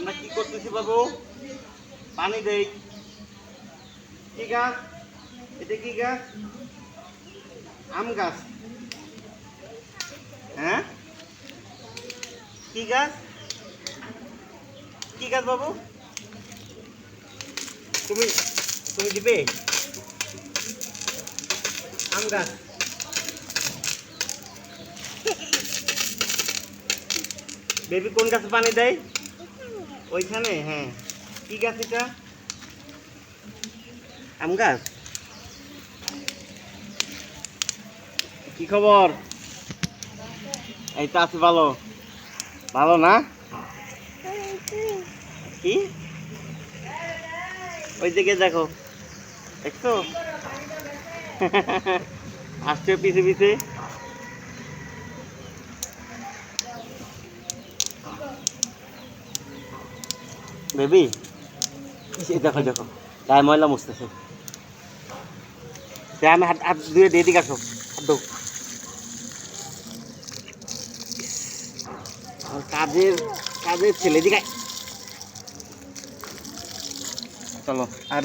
আমরা কি করতেছি বাবু? পানি দেই। কি গাছ এটা? কি গাছ? আম গাছ। হ্যাঁ, কি গাছ? কি গাছ বাবু? তুমি তুমি দিবে? আম গাছ। বেবি কোন গাছে পানি দেয়? ওইখানে। হ্যাঁ, কি গাছ এটা? আম গাছ। কি খবর? এই তো আছি ভালো। ভালো না? কি? ওই দিকে দেখো, দেখছো? আসছে পিছে পিছে। বেবি দেখো দেখো, গায়ে ময়লা মুছতেছে। আমি হাত হাত ধুয়ে দিয়ে দিকে আসো। হাত ধো। কাজের কাজের ছেলে দিকে চলো আর